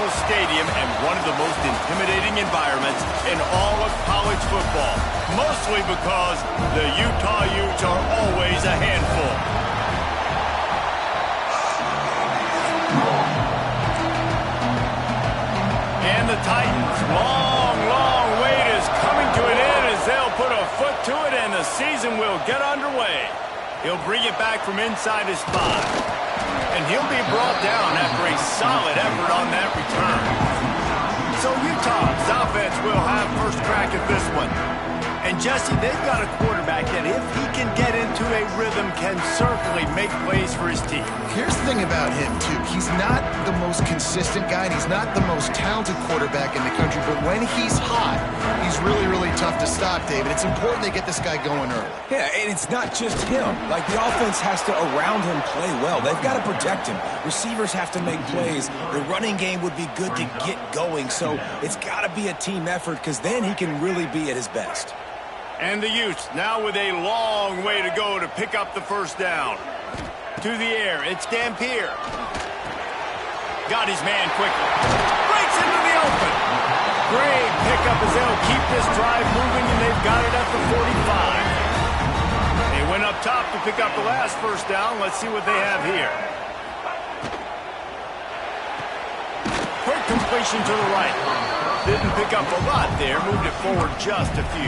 Memorial Stadium and one of the most intimidating environments in all of college football, mostly because the Utah Utes are always a handful. And the Titans' long wait is coming to an end as they'll put a foot to it and the season will get underway. He'll bring it back from inside his 5. And he'll be brought down after a solid effort on that return. So Utah's offense will have first crack at this one. And Jesse, they've got a quarterback that if he can get into a rhythm can certainly make plays for his team. Here's the thing about him, too. He's not the most consistent guy, and he's not the most talented quarterback in the country, but when he's hot, he's really tough to stop, David. It's important they get this guy going early. Yeah, and it's not just him. Like, the offense has to, around him, play well. They've got to protect him. Receivers have to make plays. The running game would be good to get going, so it's got to be a team effort because then he can really be at his best. And the Utes now with a long way to go to pick up the first down. To the air, it's Dampier. Got his man quickly. Breaks into the open. Great pickup as they'll keep this drive moving, and they've got it at the 45. They went up top to pick up the last first down. Let's see what they have here. Quick completion to the right. Didn't pick up a lot there. Moved it forward just a few.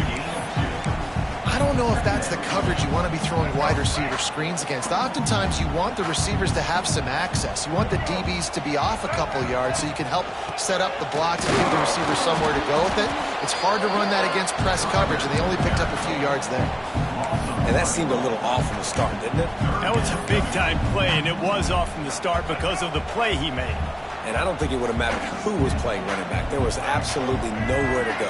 I don't know if that's the coverage you want to be throwing wide receiver screens against. Oftentimes, you want the receivers to have some access. You want the DBs to be off a couple yards so you can help set up the blocks and give the receiver somewhere to go with it. It's hard to run that against press coverage, and they only picked up a few yards there. And that seemed a little off from the start, didn't it? That was a big-time play, and it was off from the start because of the play he made. And I don't think it would have mattered who was playing running back. There was absolutely nowhere to go.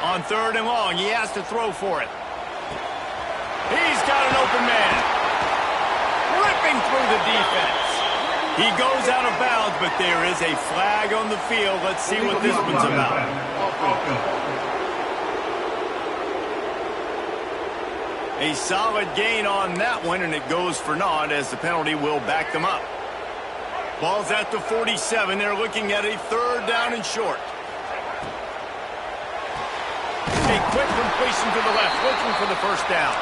On 3rd and long, he has to throw for it. He's got an open man. Ripping through the defense. He goes out of bounds, but there is a flag on the field. Let's see what this one's about. A solid gain on that one, and it goes for naught as the penalty will back them up. Ball's at the 47. They're looking at a 3rd down and short. A quick completion to the left, looking for the first down.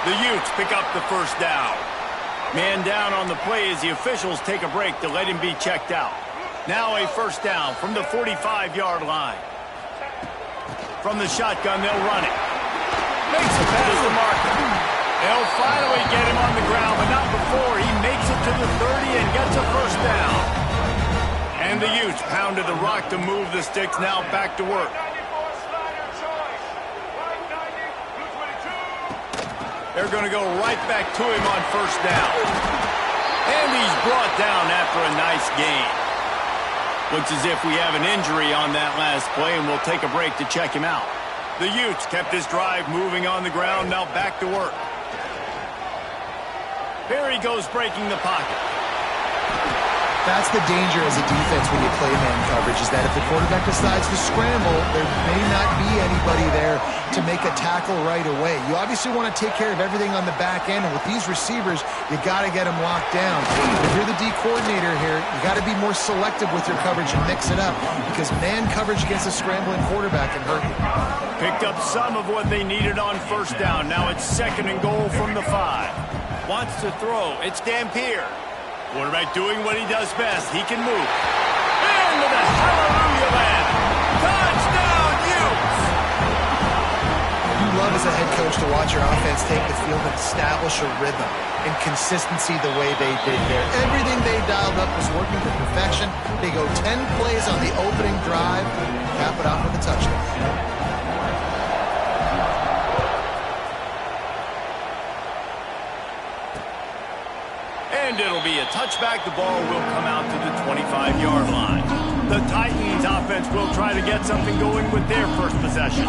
The Utes pick up the first down. Man down on the play as the officials take a break to let him be checked out. Now a first down from the 45-yard line. From the shotgun, they'll run it. Makes it past the marker. They'll finally get him on the ground, but not before he makes it to the 30 and gets a first down. And the Utes pounded the rock to move the sticks, now back to work. They're going to go right back to him on first down. And he's brought down after a nice gain. Looks as if we have an injury on that last play, and we'll take a break to check him out. The Utes kept this drive moving on the ground, now back to work. Here he goes breaking the pocket. That's the danger as a defense when you play man coverage, is that if the quarterback decides to scramble, there may not be anybody there to make a tackle right away. You obviously want to take care of everything on the back end, and with these receivers, you got to get them locked down. If you're the D coordinator here, you got to be more selective with your coverage and mix it up, because man coverage against a scrambling quarterback can hurt you. Picked up some of what they needed on first down. Now it's 2nd and goal from the 5. Wants to throw. It's Dampier. Quarterback doing what he does best. He can move. Into the hallelujah land. Touchdown, Utes! You love as a head coach to watch your offense take the field and establish a rhythm and consistency the way they did there. Everything they dialed up was working to perfection. They go 10 plays on the opening drive, cap it off with a touchdown. And it'll be a touchback. The ball will come out to the 25-yard line. The Titans offense will try to get something going with their first possession.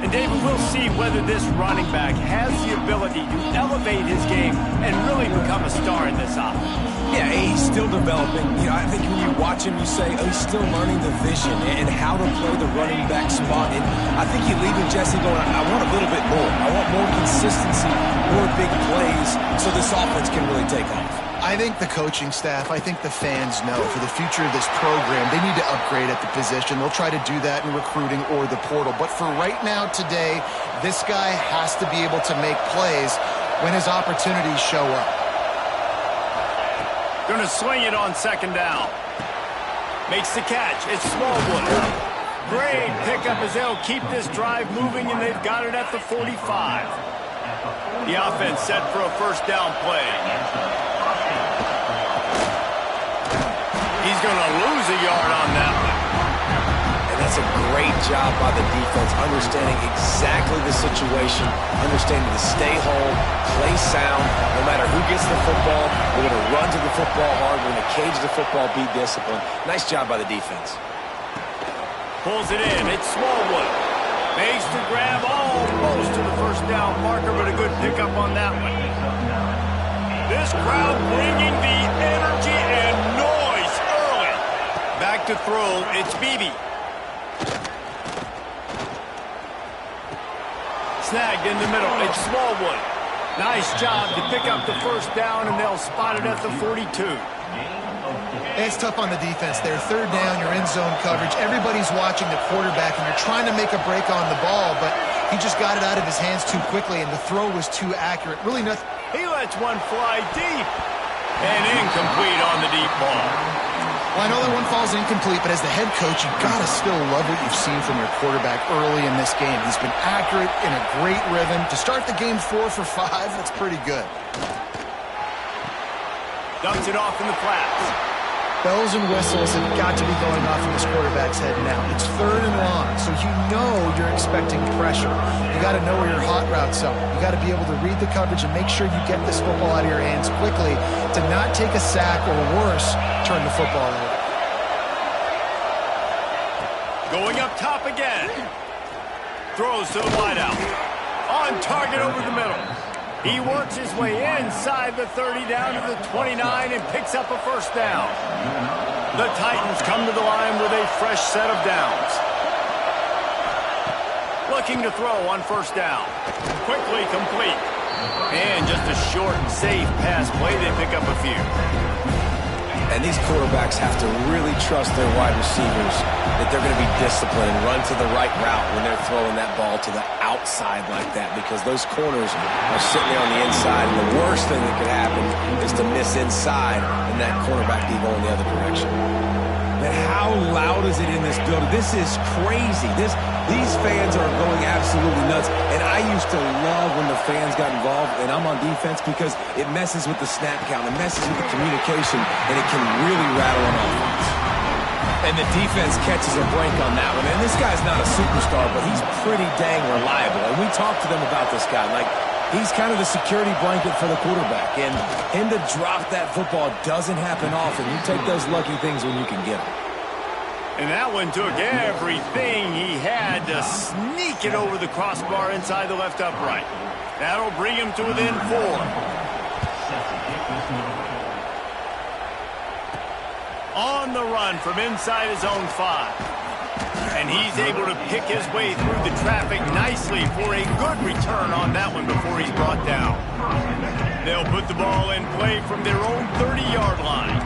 And David, we'll see whether this running back has the ability to elevate his game and really become a star in this offense. Yeah, he's still developing. You know, I think when you watch him, you say, oh, he's still learning the vision and how to play the running back spot. And I think you're leaving Jesse going, I want a little bit more. I want more consistency, more big plays, so this offense can really take off. I think the coaching staff, I think the fans know for the future of this program, they need to upgrade at the position. They'll try to do that in recruiting or the portal. But for right now today, this guy has to be able to make plays when his opportunities show up. Going to swing it on second down. Makes the catch. It's Smallwood. Great pickup as they'll keep this drive moving, and they've got it at the 45. The offense set for a first down play. He's going to lose a yard on that one. And that's a great job by the defense, understanding exactly the situation, understanding to stay home, play sound. No matter who gets the football, we're going to run to the football hard. We're going to cage the football, be disciplined. Nice job by the defense. Pulls it in. It's Smallwood. Makes the grab almost to the first down marker, but a good pickup on that one. This crowd bringing the energy and noise early. Back to throw. It's Beebe. Snagged in the middle. It's Smallwood. Nice job to pick up the first down, and they'll spot it at the 42. It's tough on the defense there. Third down, you're in zone coverage. Everybody's watching the quarterback, and you're trying to make a break on the ball, but he just got it out of his hands too quickly, and the throw was too accurate. Really nothing. He lets one fly deep. And incomplete on the deep ball. Well, I know that one falls incomplete, but as the head coach, you've got to still love what you've seen from your quarterback early in this game. He's been accurate in a great rhythm. To start the game 4 for 5, that's pretty good. Dumps it off in the flats. Bells and whistles have got to be going off in this quarterback's head now. It's third and long, so you know you're expecting pressure. You got to know where your hot routes are. You got to be able to read the coverage and make sure you get this football out of your hands quickly to not take a sack or worse, turn the football over. Going up top again. Throws to the wideout. On target over the middle. He works his way inside the 30 down to the 29 and picks up a first down. The Titans come to the line with a fresh set of downs. Looking to throw on first down. Quickly complete. And just a short and safe pass play. They pick up a few. And these quarterbacks have to really trust their wide receivers that they're going to be disciplined and run to the right route when they're throwing that ball to the outside like that, because those corners are sitting there on the inside, and the worst thing that could happen is to miss inside and that cornerback be going the other direction. Man, how loud is it in this building? This is crazy. These fans are going absolutely nuts. And I used to love when the fans got involved, and I'm on defense, because it messes with the snap count, it messes with the communication, and it can really rattle an offense. And the defense catches a break on that one. And this guy's not a superstar, but he's pretty dang reliable. And we talked to them about this guy. Like, he's kind of the security blanket for the quarterback. And him to drop that football doesn't happen often. You take those lucky things when you can get them. And that one took everything he had to sneak it over the crossbar inside the left upright. That'll bring him to within 4. On the run from inside his own 5. And he's able to pick his way through the traffic nicely for a good return on that one before he's brought down. They'll put the ball in play from their own 30-yard line.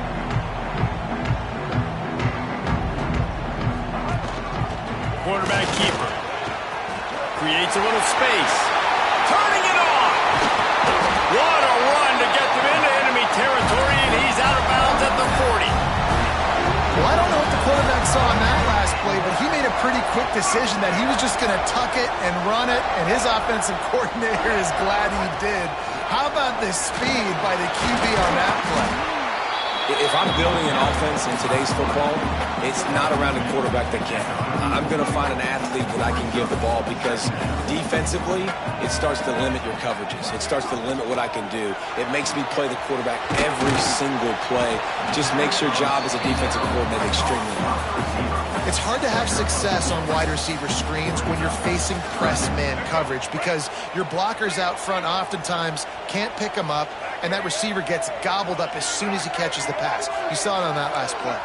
Quarterback keeper. Creates a little space. Turning it on! What a run to get them into enemy territory, and he's out of bounds at the 40. Well, I don't know what the quarterback saw on that last play, but he made a pretty quick decision that he was just going to tuck it and run it, and his offensive coordinator is glad he did. How about the speed by the QB on that play? If I'm building an offense in today's football, it's not around a quarterback that can. I'm going to find an athlete that I can give the ball, because defensively, it starts to limit your coverages. It starts to limit what I can do. It makes me play the quarterback every single play. Just makes your job as a defensive coordinator extremely hard. It's hard to have success on wide receiver screens when you're facing press man coverage, because your blockers out front oftentimes can't pick them up, and that receiver gets gobbled up as soon as he catches the pass. You saw it on that last play.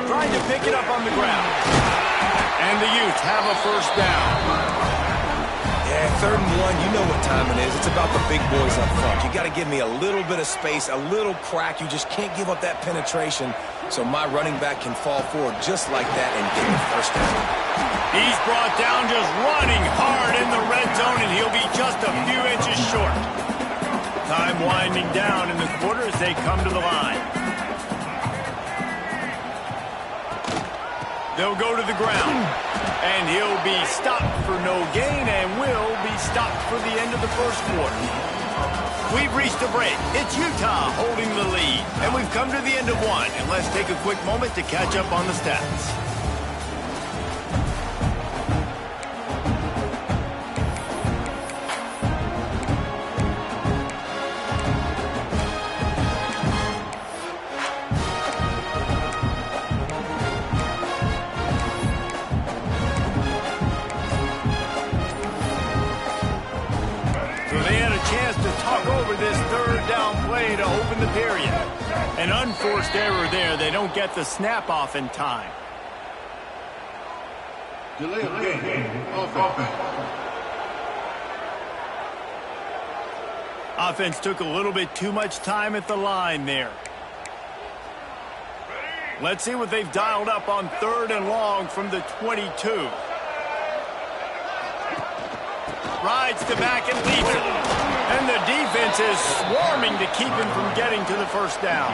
Trying to pick it up on the ground. And the Utes have a first down. Yeah, Yeah, 3rd and 1, you know what time it is. It's about the big boys up front. You got to give me a little bit of space, a little crack. You just can't give up that penetration so my running back can fall forward just like that and get the first down. He's brought down just running hard in the red zone, and he'll be just a few inches short. Time winding down in the quarter as they come to the line. They'll go to the ground, and he'll be stopped for no gain and will be stopped for the end of the first quarter. We've reached a break. It's Utah holding the lead, and we've come to the end of one. And let's take a quick moment to catch up on the stats. This 3rd down play to open the period. An unforced error there. They don't get the snap off in time. Delay of game. Offense. Offense took a little bit too much time at the line there. Let's see what they've dialed up on 3rd and long from the 22. Rides to back and leaves it. And the defense is swarming to keep him from getting to the first down.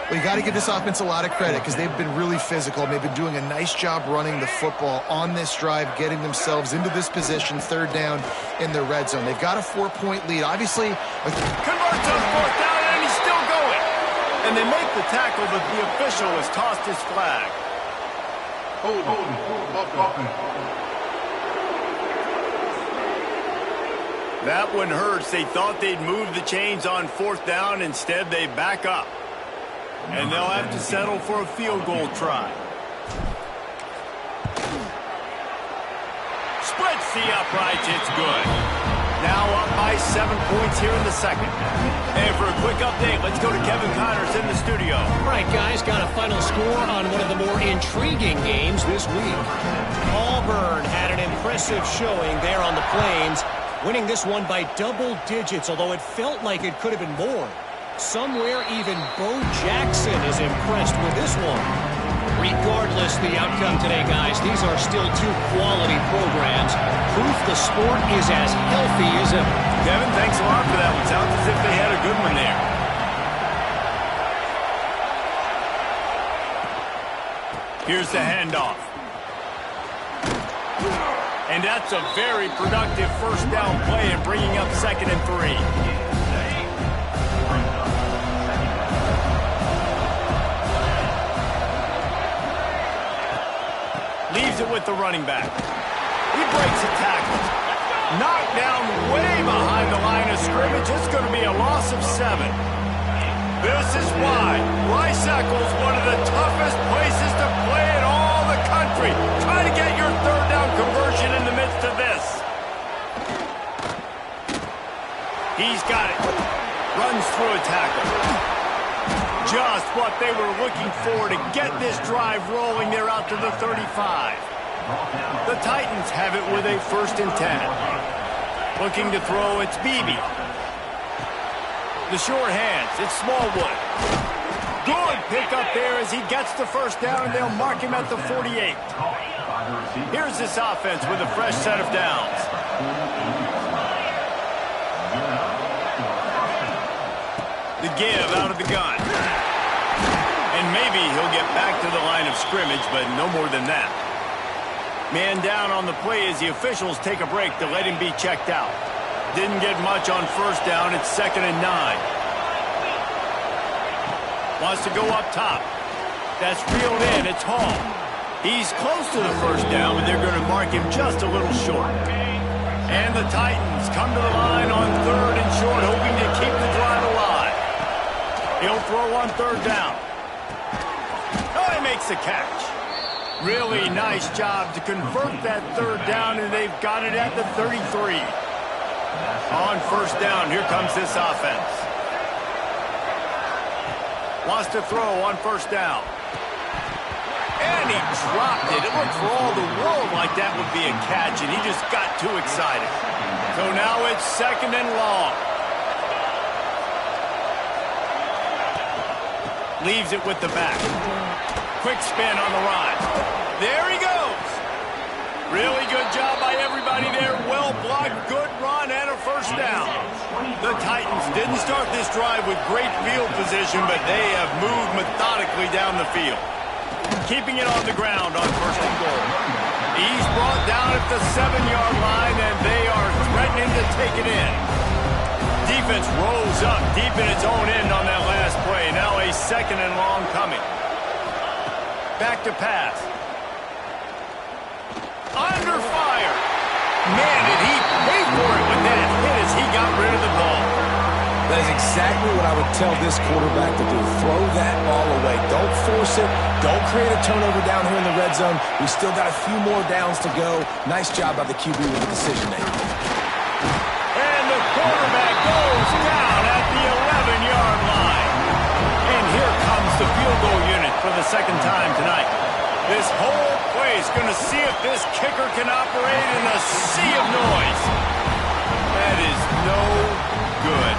Well, you got to give this offense a lot of credit because they've been really physical. They've been doing a nice job running the football on this drive, getting themselves into this position, 3rd down in the red zone. They've got a 4-point lead. Obviously, converts on 4th down, and he's still going. And they make the tackle, but the official has tossed his flag. Hold. Offense. That one hurts. They thought they'd move the chains on 4th down. Instead, they back up. And they'll have to settle for a field goal try. Splits the uprights. It's good. Now up by 7 points here in the second. And for a quick update, let's go to Kevin Connors in the studio. All right, guys, got a final score on one of the more intriguing games this week. Auburn had an impressive showing there on the Plains, winning this one by double digits, although it felt like it could have been more. Somewhere even Bo Jackson is impressed with this one. Regardless the outcome today, guys, these are still 2 quality programs. Proof the sport is as healthy as ever. Kevin, thanks a lot for that one. Sounds as if they had a good one there. Here's the handoff. And that's a very productive 1st down play and bringing up 2nd and 3. Leaves it with the running back. He breaks a tackle. Knocked down way behind the line of scrimmage. It's going to be a loss of 7. This is why Rice-Eccles, one of the toughest places to play in all the country. Try to get your 3rd down conversion in the midst of this. He's got it. Runs through a tackle. Just what they were looking for to get this drive rolling. They're out to the 35. The Titans have it with a 1st and 10. Looking to throw, it's Beebe. The short hands, it's Smallwood. Good pick up there as he gets the 1st down, and they'll mark him at the 48. Here's this offense with a fresh set of downs. The give out of the gun. And maybe he'll get back to the line of scrimmage, but no more than that. Man down on the play as the officials take a break to let him be checked out. Didn't get much on 1st down. It's 2nd and 9. Wants to go up top. That's reeled in. It's Hall. He's close to the 1st down, but they're going to mark him just a little short. And the Titans come to the line on 3rd and short, hoping to keep the drive alive. He'll throw on 3rd down. Oh, he makes the catch. Really nice job to convert that 3rd down, and they've got it at the 33. On 1st down, here comes this offense. Wants to throw on 1st down. And he dropped it. It looked for all the world like that would be a catch, and he just got too excited. So now it's 2nd and long. Leaves it with the back. Quick spin on the run. There he goes. Really good job by everybody there. Well blocked, good run, and a first down. The Titans didn't start this drive with great field position, but they have moved methodically down the field. Keeping it on the ground on 1st and goal. He's brought down at the 7-yard line, and they are threatening to take it in. Defense rolls up deep in its own end on that last play. Now a 2nd and long coming. Back to pass. Under fire. Man, did he pay for it with that hit as he got rid of the ball. That is exactly what I would tell this quarterback to do. Throw that ball away. Don't force it. Don't create a turnover down here in the red zone. We still got a few more downs to go. Nice job by the QB with the decision making. And the quarterback goes down at the 11-yard line. And here comes the field goal unit for the 2nd time tonight. This whole play is going to see if this kicker can operate in a sea of noise. That is no good.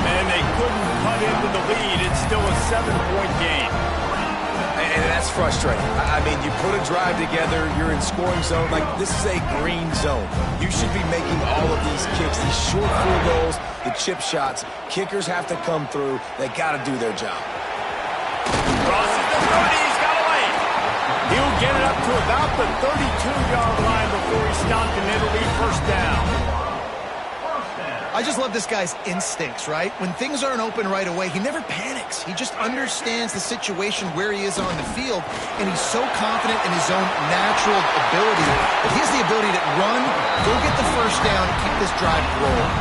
And they couldn't cut into the lead. It's still a 7-point game. And that's frustrating. I mean, you put a drive together, you're in scoring zone. Like, this is a green zone. You should be making all of these kicks, these short field goals, the chip shots. Kickers have to come through. They got to do their job. Crosses the 30. He's got away. He'll get it up to about the 32-yard line before he stopped, and it'll be 1st down. I just love this guy's instincts, right? When things aren't open right away, he never panics. He just understands the situation where he is on the field, and he's so confident in his own natural ability that he has the ability to run, go get the 1st down, and keep this drive rolling.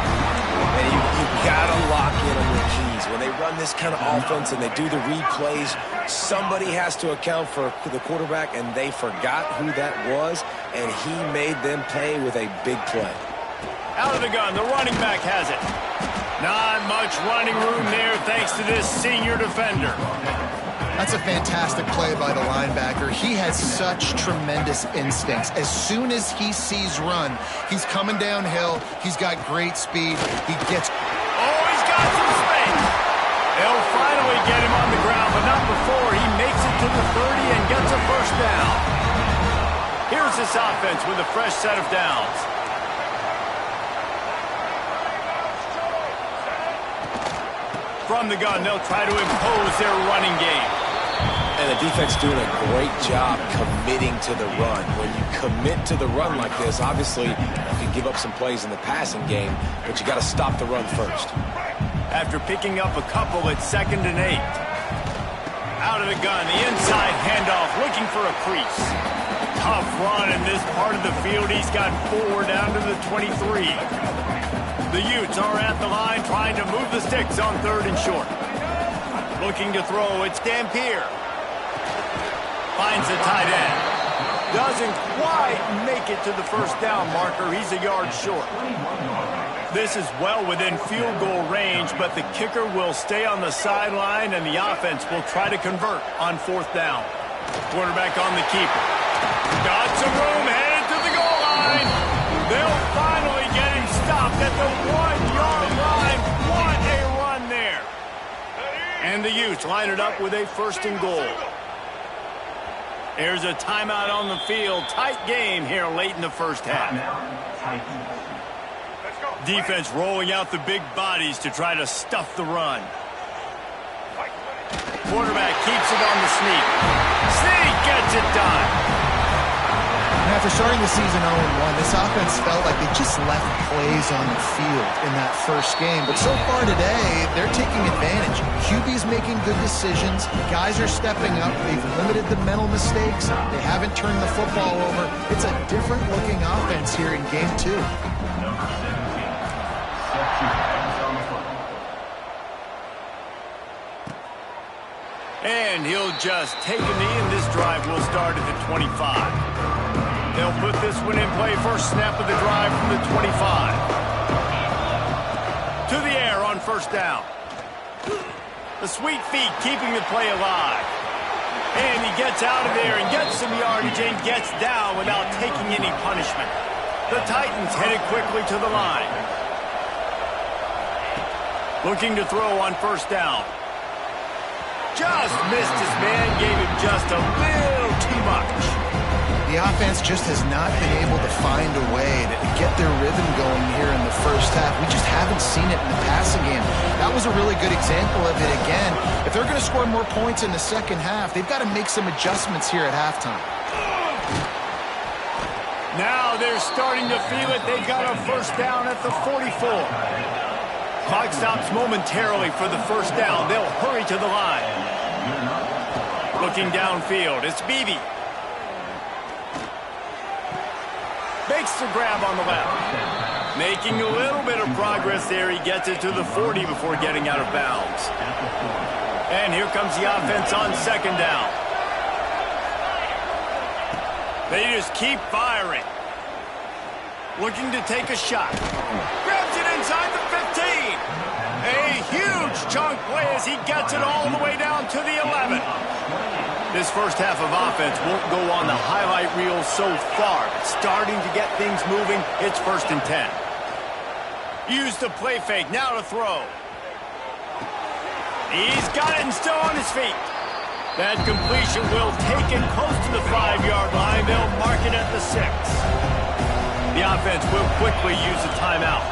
And you got to lock in on your keys. When they run this kind of offense and they do the replays, somebody has to account for the quarterback, and they forgot who that was, and he made them pay with a big play. Out of the gun, the running back has it. Not much running room there thanks to this senior defender. That's a fantastic play by the linebacker. He has such tremendous instincts. As soon as he sees run, he's coming downhill. He's got great speed. He gets... Oh, he's got some space. They'll finally get him on the ground, but not before he makes it to the 30 and gets a 1st down. Here's this offense with a fresh set of downs. From the gun, they'll try to impose their running game. And the defense doing a great job committing to the run. When you commit to the run like this, obviously you can give up some plays in the passing game, but you got to stop the run first. After picking up a couple, it's 2nd and 8. Out of the gun, the inside handoff, looking for a crease. Tough run in this part of the field. He's got 4 down to the 23. The Utes are at the line trying to move the sticks on 3rd and short. Looking to throw, it's Dampier. Finds the tight end. Doesn't quite make it to the 1st down marker. He's a yard short. This is well within field goal range, but the kicker will stay on the sideline, and the offense will try to convert on 4th down. Quarterback on the keeper. Got some room, headed to the goal line. They'll finally get him stopped at the 1-yard line. What a run there. And the Utes line it up with a 1st and goal. There's a timeout on the field. Tight game here late in the 1st half. Defense rolling out the big bodies to try to stuff the run. Quarterback keeps it on the sneak. Sneak gets it done. And after starting the season 0-1, this offense felt like they just left plays on the field in that 1st game. But so far today, they're taking advantage. QB's making good decisions. Guys are stepping up. They've limited the mental mistakes. They haven't turned the football over. It's a different-looking offense here in Game 2. And he'll just take a knee, and this drive will start at the 25. They'll put this one in play. First snap of the drive from the 25. To the air on 1st down. The sweet feet keeping the play alive. And he gets out of there and gets some yardage and gets down without taking any punishment. The Titans headed quickly to the line. Looking to throw on first down. Just missed his man, gave him just a little too much. The offense just has not been able to find a way to get their rhythm going here in the first half. We just haven't seen it in the passing game. That was a really good example of it again. If they're going to score more points in the second half, they've got to make some adjustments here at halftime. Now they're starting to feel it. They've got a first down at the 44. Clock stops momentarily for the first down. They'll hurry to the line. Looking downfield, it's Beebe. Makes the grab on the left. Making a little bit of progress there. He gets it to the 40 before getting out of bounds. And here comes the offense on second down. They just keep firing. Looking to take a shot. Grabs it inside the 15. A huge chunk play as he gets it all the way down to the 11. This first half of offense won't go on the highlight reel so far. But starting to get things moving, it's 1st and 10. Use the play fake, now to throw. He's got it and still on his feet. That completion will take it close to the 5-yard line. They'll mark it at the 6. The offense will quickly use a timeout.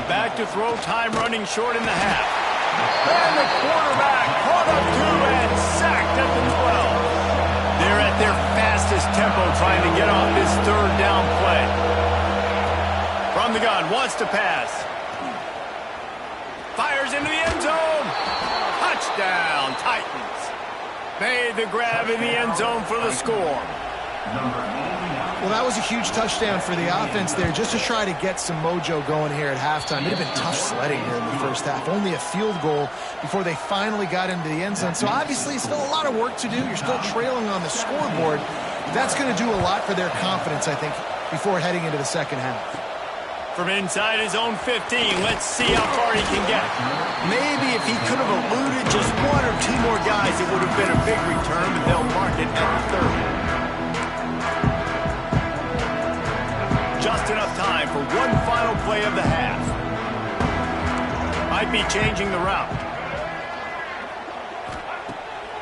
Back to throw, time running short in the half. And the quarterback caught up to and sacked at the 12. They're at their fastest tempo trying to get off this third down play. From the gun, wants to pass. Fires into the end zone. Touchdown, Titans. Made the grab in the end zone for the score. Well, that was a huge touchdown for the offense there, just to try to get some mojo going here at halftime. It had been tough sledding here in the first half. Only a field goal before they finally got into the end zone. So obviously, still a lot of work to do. You're still trailing on the scoreboard. That's going to do a lot for their confidence, I think, before heading into the second half. From inside his own 15, let's see how far he can get. Maybe if he could have eluded just 1 or 2 more guys, it would have been a big return, but they'll mark it at the 30. Just enough time for one final play of the half. Might be changing the route.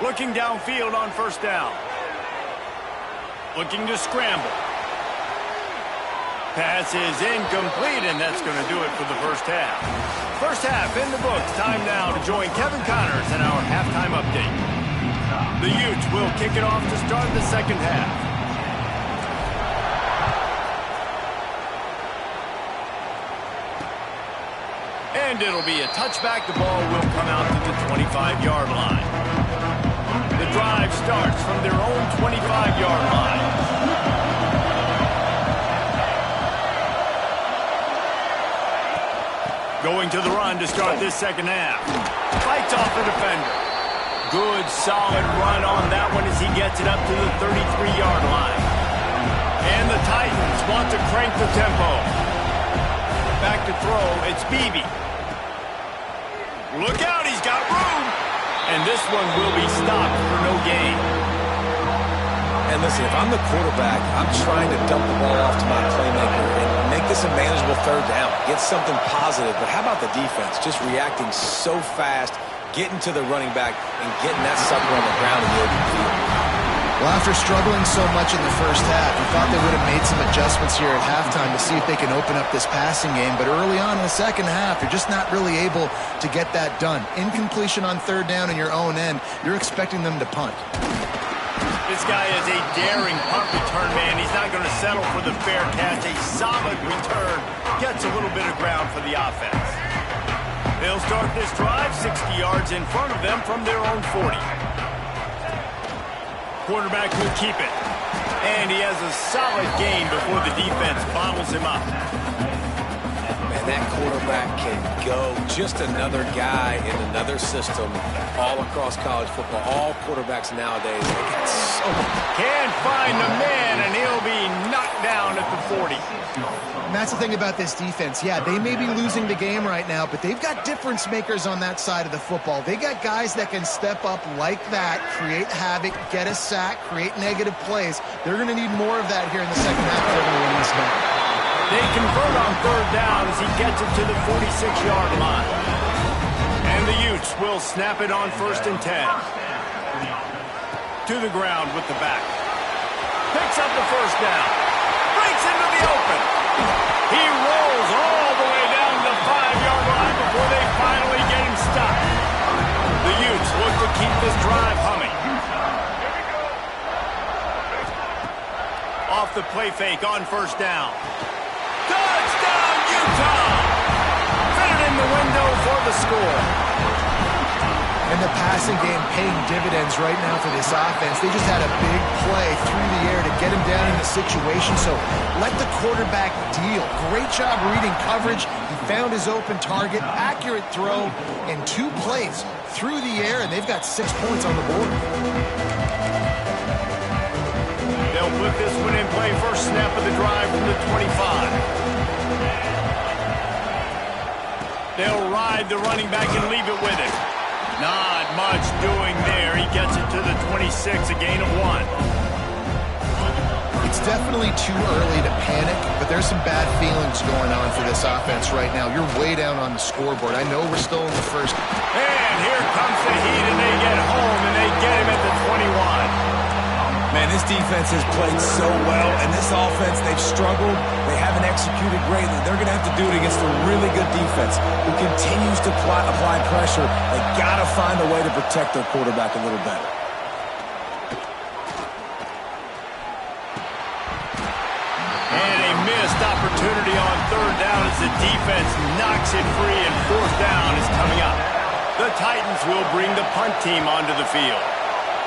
Looking downfield on first down. Looking to scramble. Pass is incomplete, and that's going to do it for the first half. First half in the books. Time now to join Kevin Connors in our halftime update. The Utes will kick it off to start the second half. And it'll be a touchback. The ball will come out to the 25-yard line. The drive starts from their own 25-yard line. Going to the run to start this second half. Fights off the defender. Good, solid run on that one as he gets it up to the 33-yard line. And the Titans want to crank the tempo. Back to throw, it's Beebe. Look out, he's got room. And this one will be stopped for no gain. And listen, if I'm the quarterback, I'm trying to dump the ball off to my playmaker and make this a manageable third down. Get something positive. But how about the defense? Just reacting so fast, getting to the running back, and getting that sucker on the ground in the open field. Well, after struggling so much in the first half, we thought they would have made some adjustments here at halftime to see if they can open up this passing game. But early on in the second half, they're just not really able to get that done. Incompletion on third down in your own end, you're expecting them to punt. This guy is a daring punt return man. He's not going to settle for the fair catch. A solid return. Gets a little bit of ground for the offense. They'll start this drive 60 yards in front of them from their own 40. Quarterback will keep it. And he has a solid gain before the defense bottles him up. Man, that quarterback can go. Just another guy in another system all across college football. All quarterbacks nowadays, they got so much. Can't find the man, and he'll be knocked down at the 40. And that's the thing about this defense. Yeah, they may be losing the game right now, but they've got difference makers on that side of the football. They got guys that can step up like that, create havoc, get a sack, create negative plays. They're going to need more of that here in the second half if they're going to win this game. They convert on third down as he gets it to the 46-yard line. And the Utes will snap it on 1st and 10. To the ground with the back. Picks up the first down. Breaks into the open. He rolls all the way down to the 5-yard line before they finally get him stopped. The Utes look to keep this drive humming. Off the play fake on 1st down. Touchdown, Utah! Fit it in the window for the score. And the passing game paying dividends right now for this offense. They just had a big play through the air to get him down in the situation. So let the quarterback deal. Great job reading coverage. He found his open target, accurate throw, and 2 plays through the air, and they've got 6 points on the board. They'll put this one in play. First snap of the drive from the 25. They'll ride the running back and leave it with him. Not much doing there. He gets it to the 26, a gain of 1. It's definitely too early to panic, but there's some bad feelings going on for this offense right now. You're way down on the scoreboard. I know we're still in the first. And here comes the heat, and they get home, and they get him at the 21. Man, this defense has played so well, and this offense, they've struggled. They haven't executed greatly. They're going to have to do it against a really good defense who continues to apply pressure. They got to find a way to protect their quarterback a little better. And a missed opportunity on third down as the defense knocks it free, and 4th down is coming up. The Titans will bring the punt team onto the field.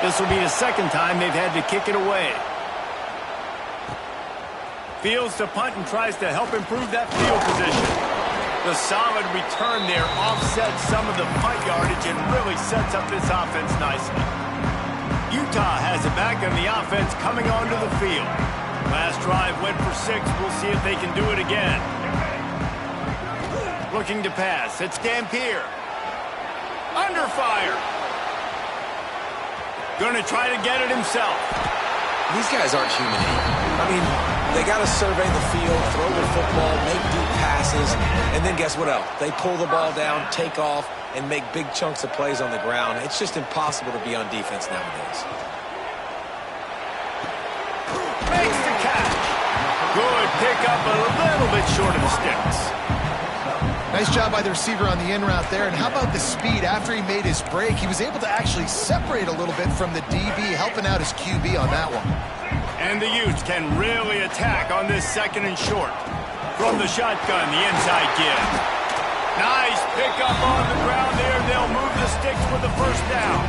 This will be the second time they've had to kick it away. Fields to punt and tries to help improve that field position. The solid return there offsets some of the punt yardage and really sets up this offense nicely. Utah has it back on the offense coming onto the field. Last drive went for 6. We'll see if they can do it again. Looking to pass. It's Dampier. Under fire. Going to try to get it himself. These guys aren't human. I mean, they got to survey the field, throw the football, make deep passes, and then guess what else? They pull the ball down, take off, and make big chunks of plays on the ground. It's just impossible to be on defense nowadays. Makes the catch. Good pickup, a little bit short of the sticks. Nice job by the receiver on the in route there. And how about the speed? After he made his break, he was able to actually separate a little bit from the DB, helping out his QB on that one. And the Utes can really attack on this 2nd and short. From the shotgun, the inside give. Nice pickup on the ground there. They'll move the sticks with the 1st down.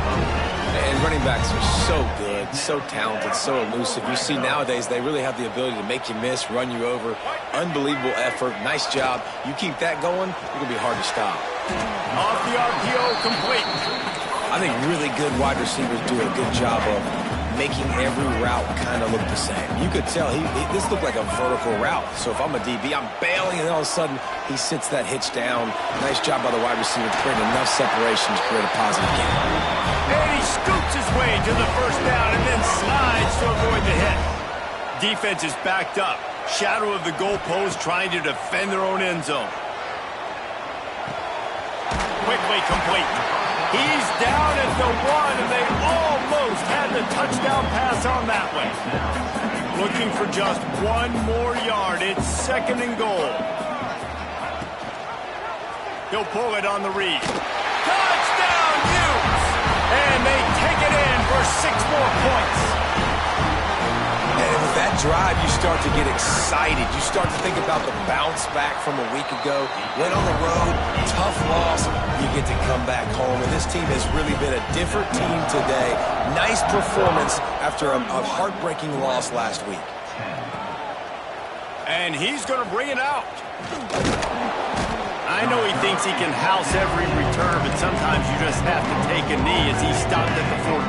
And running backs are so good, so talented, so elusive. You see nowadays they really have the ability to make you miss, run you over. Unbelievable effort. Nice job. You keep that going, it'll be hard to stop. Off the RPO, complete. I think really good wide receivers do a good job of making every route kind of look the same. You could tell this looked like a vertical route. So if I'm a DB, I'm bailing, and all of a sudden he sits that hitch down. Nice job by the wide receiver, creating enough separation to create a positive game. And he scoops his way to the 1st down and then slides to avoid the hit. Defense is backed up. Shadow of the goalpost trying to defend their own end zone. Quickly complete. He's down at the 1, and they almost had the touchdown pass on that one. Looking for just 1 more yard. It's 2nd and goal. He'll pull it on the read. Touchdown, Utes! And they take it in for 6 more points. And with that drive, you start to get excited. You start to think about the bounce back from a week ago. Went on the road, tough loss. You get to come back home. And this team has really been a different team today. Nice performance after a heartbreaking loss last week. And he's going to bring it out. I know he thinks he can house every return, but sometimes you just have to take a knee as he stopped at the 14.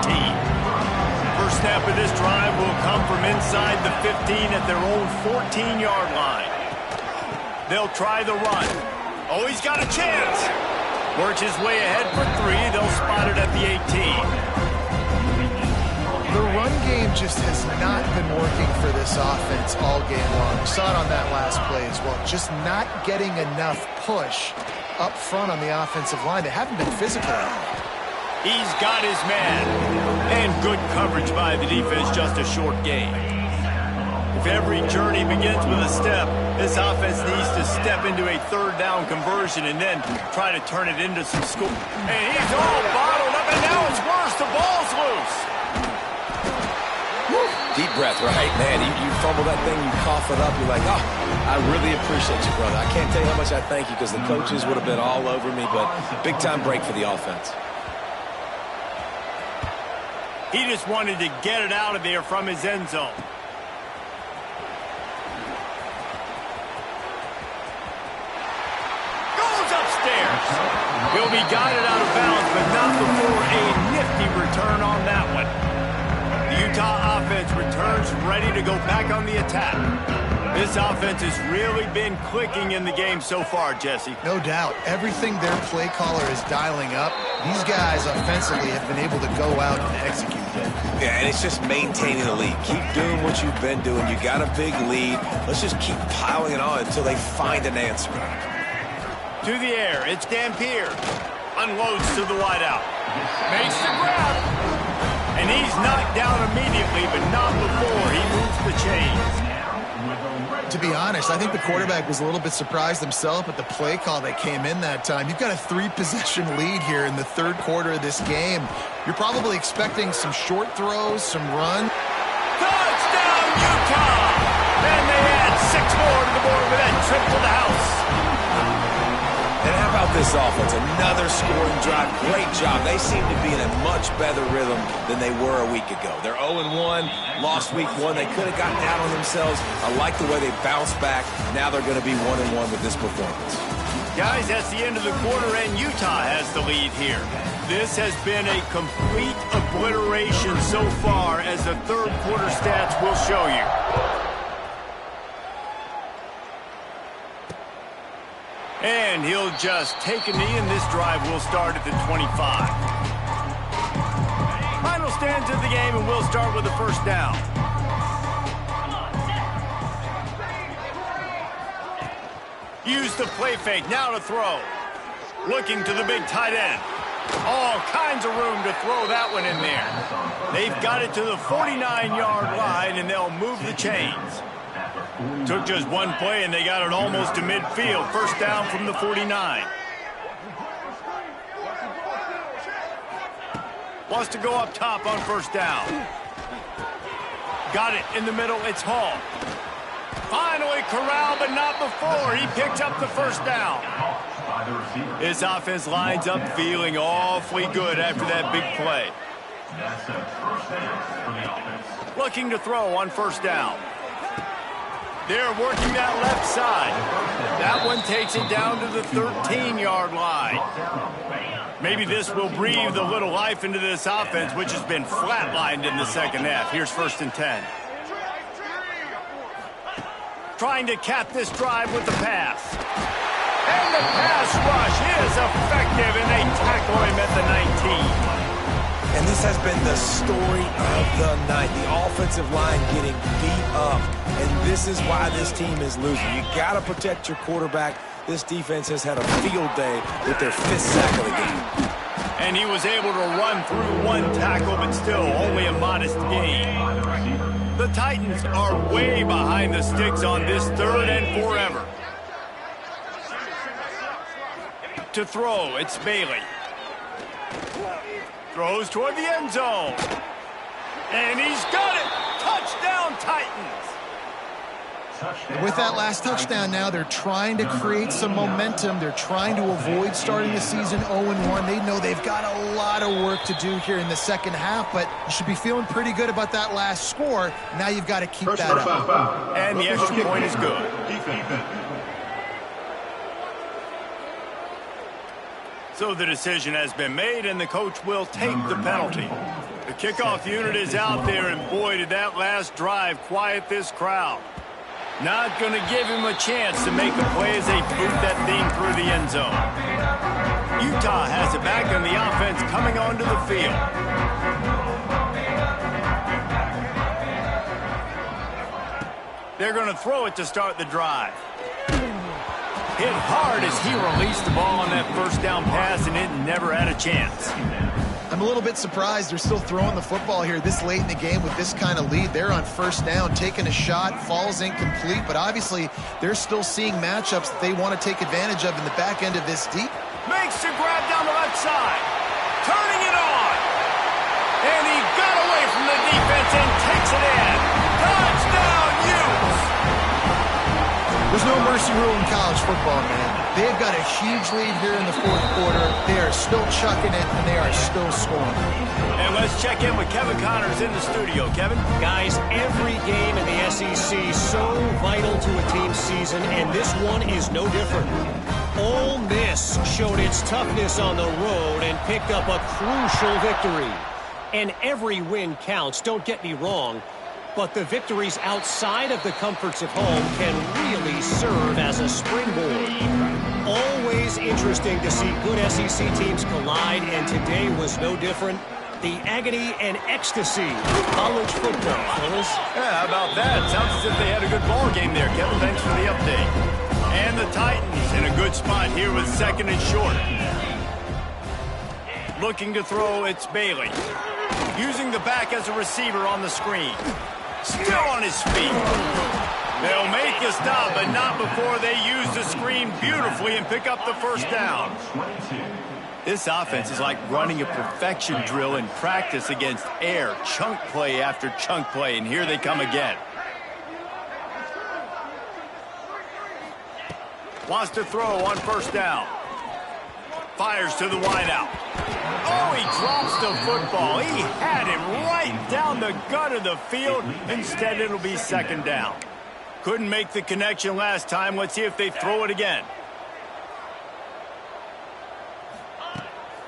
First snap of this drive will come from inside the 15 at their own 14-yard line. They'll try the run. Oh, he's got a chance. Works his way ahead for 3. They'll spot it at the 18. The run game just has not been working for this offense all game long. We saw it on that last play as well. Just not getting enough push up front on the offensive line. They haven't been physical at all. He's got his man. And good coverage by the defense, just a short gain. If every journey begins with a step, this offense needs to step into a third down conversion and then try to turn it into some score. And he's all bottled up, and now it's worse. The ball's loose. Deep breath, right? Man, you fumble that thing, you cough it up, you're like, oh, I really appreciate you, brother. I can't tell you how much I thank you because the coaches would have been all over me, but big-time break for the offense. He just wanted to get it out of there from his end zone. Goes upstairs. He'll be guided out of bounds, but not before a nifty return on that one. The Utah offense returns ready to go back on the attack. This offense has really been clicking in the game so far, Jesse. No doubt. Everything their play caller is dialing up, these guys offensively have been able to go out and execute it. Yeah, and it's just maintaining the lead. Keep doing what you've been doing. You got a big lead. Let's just keep piling it on until they find an answer. To the air, it's Dampier. Unloads to the wideout. Makes the grab. And he's knocked down immediately, but not before he moves the chains. To be honest, I think the quarterback was a little bit surprised himself at the play call that came in that time. You've got a 3-possession lead here in the third quarter of this game. You're probably expecting some short throws, some run. Touchdown, Utah! And they add 6 more to the board with that trip to the house. And how about this offense? Another scoring drive. Great job. They seem to be in a much better rhythm than they were a week ago. They're 0-1, lost week 1. They could have gotten down on themselves. I like the way they bounced back. Now they're going to be 1-1 with this performance. Guys, that's the end of the quarter, and Utah has the lead here. This has been a complete obliteration so far, as the third quarter stats will show you. And he'll just take a knee, and this drive will start at the 25. Final stands of the game, and we'll start with the first down. Use the play fake, now to throw. Looking to the big tight end. All kinds of room to throw that one in there. They've got it to the 49-yard line, and they'll move the chains. Took just one play, and they got it almost to midfield. First down from the 49. Wants to go up top on first down. Got it in the middle. It's Hall. Finally corralled, but not before. He picked up the first down. His offense lines up feeling awfully good after that big play. Looking to throw on first down. They're working that left side. That one takes it down to the 13-yard line. Maybe this will breathe a little life into this offense, which has been flatlined in the second half. Here's 1st and 10. Trying to cap this drive with the pass. And the pass rush is effective, and they tackle him at the 19. And this has been the story of the night. The offensive line getting beat up. And this is why this team is losing. You got to protect your quarterback. This defense has had a field day with their 5th sack of the game. And he was able to run through one tackle, but still only a modest gain. The Titans are way behind the sticks on this third and forever. To throw, it's Bailey. Throws toward the end zone. And he's got it. Touchdown, Titans. With that last touchdown now, they're trying to create some momentum. They're trying to avoid starting the season 0-1. They know they've got a lot of work to do here in the second half, but you should be feeling pretty good about that last score. Now you've got to keep that up. And the extra point is good. So the decision has been made, and the coach will take the penalty. The kickoff unit is out there, and boy, did that last drive quiet this crowd. Not going to give him a chance to make a play as they boot that thing through the end zone. Utah has it back on the offense coming onto the field. They're going to throw it to start the drive. Hit hard as he released the ball on that first down pass, and it never had a chance. I'm a little bit surprised they're still throwing the football here this late in the game with this kind of lead. They're on first down, taking a shot, falls incomplete, but obviously they're still seeing matchups that they want to take advantage of in the back end of this deep. Makes the grab down the left side. Turning it on. And he got away from the defense and takes it in. Touchdown, Utes! There's no mercy rule in college football, man. They've got a huge lead here in the fourth quarter. They are still chucking it, and they are still scoring. And let's check in with Kevin Connors in the studio. Kevin? Guys, every game in the SEC so vital to a team's season, and this one is no different. Ole Miss showed its toughness on the road and picked up a crucial victory. And every win counts, don't get me wrong, but the victories outside of the comforts of home can really serve as a springboard. Always interesting to see good SEC teams collide, and today was no different. The agony and ecstasy of college football, fellas. Yeah, how about that? Sounds as if they had a good ball game there, Kevin. Thanks for the update. And the Titans in a good spot here with second and short. Looking to throw, it's Bailey. Using the back as a receiver on the screen. Still on his feet. They'll make the stop, but not before they use the screen beautifully and pick up the first down. This offense is like running a perfection drill in practice against air. Chunk play after chunk play, and here they come again. Wants to throw on first down. Fires to the wideout. Oh, he drops the football. He had him right down the gut of the field. Instead, it'll be second down. Couldn't make the connection last time. Let's see if they throw it again.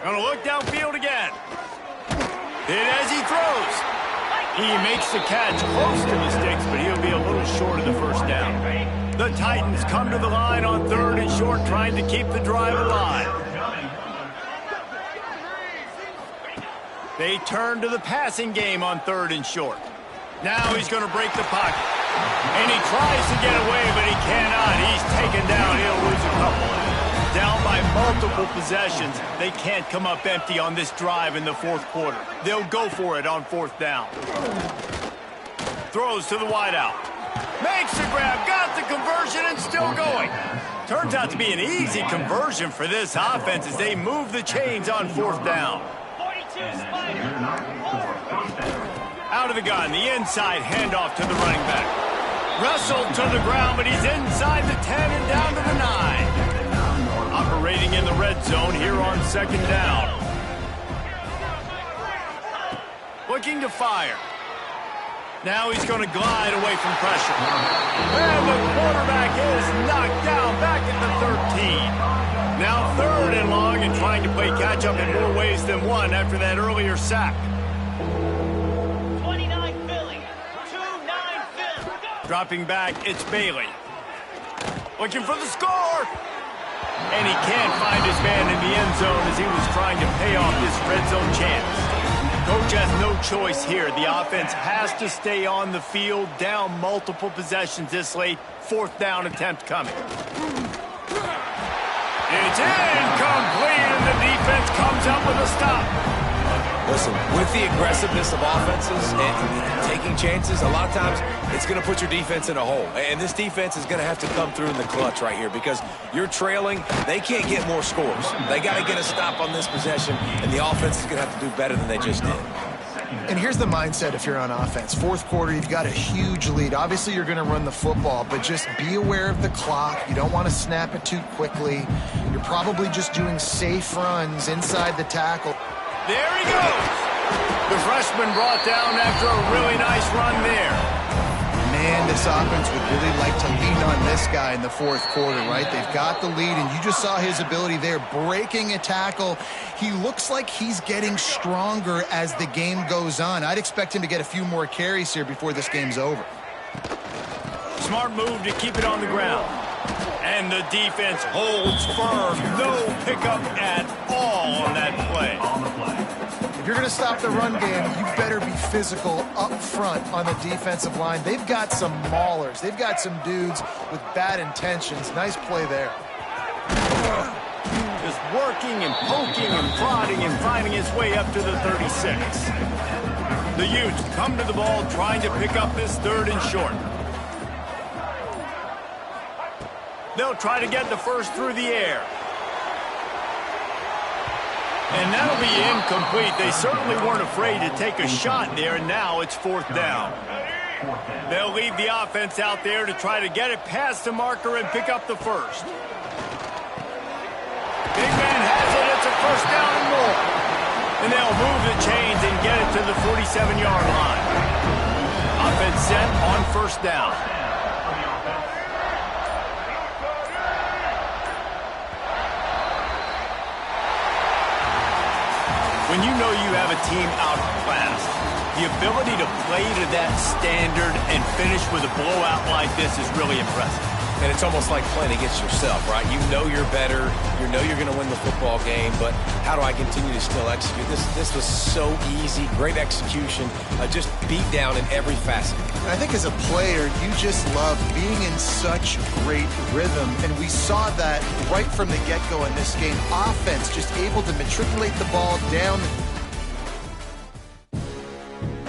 Gonna look downfield again. Hit as he throws. He makes the catch close to the sticks, but he'll be a little short of the first down. The Titans come to the line on third and short, trying to keep the drive alive. They turn to the passing game on third and short. Now he's going to break the pocket. And he tries to get away, but he cannot. He's taken down. He'll lose a couple. Down by multiple possessions. They can't come up empty on this drive in the fourth quarter. They'll go for it on fourth down. Throws to the wideout. Makes the grab, got the conversion, and still going. Turns out to be an easy conversion for this offense as they move the chains on fourth down. Out of the gun, the inside handoff to the running back. Wrestled to the ground, but he's inside the 10 and down to the 9. Operating in the red zone here on second down. Looking to fire. Now he's going to glide away from pressure. And the quarterback is knocked down back at the 13. Now third and long and trying to play catch-up in more ways than one after that earlier sack. 29 Philly. 2-9 Philly. Dropping back, it's Bailey. Looking for the score. And he can't find his man in the end zone as he was trying to pay off this red zone chance. Coach has no choice here. The offense has to stay on the field, down multiple possessions this late. Fourth down attempt coming. It's incomplete, and the defense comes up with a stop. Listen, with the aggressiveness of offenses and taking chances, a lot of times it's going to put your defense in a hole. And this defense is going to have to come through in the clutch right here because you're trailing. They can't get more scores. They got to get a stop on this possession, and the offense is going to have to do better than they just did. And here's the mindset if you're on offense. Fourth quarter, you've got a huge lead. Obviously, you're going to run the football, but just be aware of the clock. You don't want to snap it too quickly. You're probably just doing safe runs inside the tackle. There he goes. The freshman brought down after a really nice run there. Man, this offense would really like to lean on this guy in the fourth quarter, right? They've got the lead, and you just saw his ability there, breaking a tackle. He looks like he's getting stronger as the game goes on. I'd expect him to get a few more carries here before this game's over. Smart move to keep it on the ground. And the defense holds firm. No pickup at all on that play. If you're going to stop the run game, you better be physical up front on the defensive line. They've got some maulers. They've got some dudes with bad intentions. Nice play there. Just working and poking and prodding and finding his way up to the 36. The Utes come to the ball trying to pick up this third and short. They'll try to get the first through the air. And that'll be incomplete. They certainly weren't afraid to take a shot there, and now it's fourth down. They'll leave the offense out there to try to get it past the marker and pick up the first. Big man has it. It's a first down and more. And they'll move the chains and get it to the 47-yard line. Offense set on first down. When you know you have a team outclassed, the ability to play to that standard and finish with a blowout like this is really impressive. And it's almost like playing against yourself, right? You know you're better. You know you're going to win the football game, but how do I continue to still execute? This was so easy. Great execution. Just beat down in every facet. I think as a player, you just love being in such great rhythm, and we saw that right from the get-go in this game. Offense just able to matriculate the ball down the